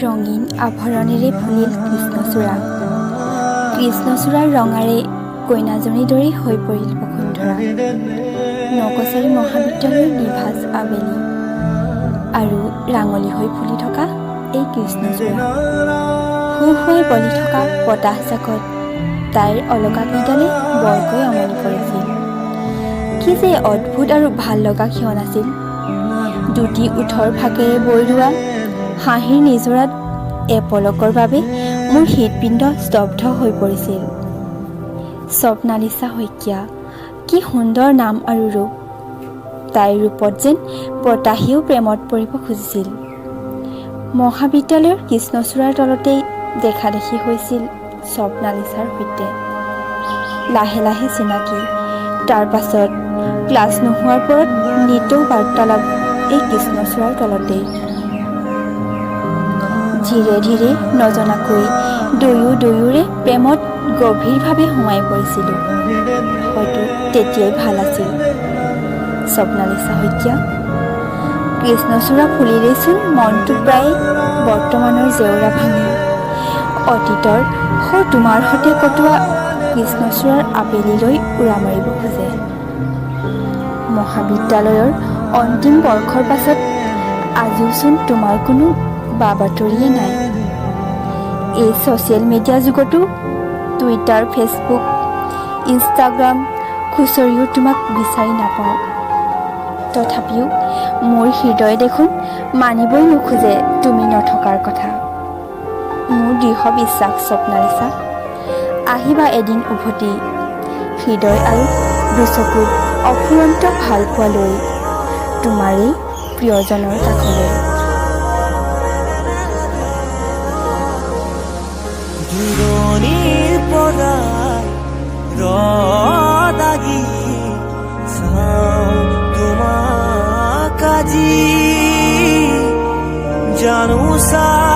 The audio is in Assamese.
ৰঙীন আভৰণেৰে ফুলিল কৃষ্ণচূড়া। কৃষ্ণচূড়াৰ ৰঙাৰে কইনাজনীৰ দৰেই হৈ পৰিল বসুন্ধৰা। নকছাৰী মহাবিদ্যালয়ৰ নিভাঁজ আবেলি আৰু ৰাঙলী হৈ ফুলি থকা এই কৃষ্ণচূড়া। শুশুৱাই বলি থকা বতাহজাকত তাইৰ অলকা কেইডালে বৰকৈ আমনি কৰিছিল। কি যে অদ্ভুত আৰু ভাল লগা ক্ষণ আছিল। দুটি ওঠৰ ফাকেৰে বৈ ৰোৱা হাঁহিৰ নিজৰাত এপলকৰ বাবে মোৰ হৃদপিণ্ড স্তব্ধ হৈ পৰিছিল। স্বপ্নালিছা শইকীয়া, কি সুন্দৰ নাম আৰু ৰূপ। তাইৰ ৰূপত যেন বতাহেও প্ৰেমত পৰিব খুজিছিল। মহাবিদ্যালয়ৰ কৃষ্ণচূড়াৰ তলতেই দেখা দেখি হৈছিল স্বপ্নালিছাৰ সৈতে। লাহে লাহে চিনাকি, তাৰ পাছত ক্লাছ নোহোৱাৰ পৰত নিতৌ বাৰ্তালাপ এই কৃষ্ণচূড়াৰ তলতেই। ধীৰে ধীৰে নজনাকৈ দুয়োৰে প্ৰেমত গভীৰভাৱে সোমাই পৰিছিলোঁ। হয়তো তেতিয়াই ভাল আছিল। স্বপ্নালিছা শইকীয়া, কৃষ্ণচূড়া ফুলিলেচোন মনটো প্ৰায় বৰ্তমানৰ জেওৰা ভাঙি অতীতৰ তোমাৰ সৈতে কটোৱা কৃষ্ণচূড়াৰ আবেলিলৈ উৰা মাৰিব খোজে। মহাবিদ্যালয়ৰ অন্তিম বৰ্ষৰ পাছত আজিওচোন তোমাৰ কোনো বা বাতৰিয়ে নাই। এই ছ'চিয়েল মিডিয়া যুগতো টুইটাৰ, ফেচবুক, ইনষ্টাগ্ৰাম খুচৰিও তোমাক বিচাৰি নাপাওঁ। তথাপিও মোৰ হৃদয়ে দেখোন মানিবই নোখোজে তুমি নথকাৰ কথা। মোৰ দৃঢ় বিশ্বাস স্বপ্নালিছা, আহিবা এদিন উভতি হৃদয় আৰু দুচকুত অফুৰন্ত ভাল পোৱা লৈ তোমাৰেই প্ৰিয়জনৰ কাষলৈ। দূৰণিৰ পৰাই ৰদাগি চাওঁ তোমাক আজি, জানো চা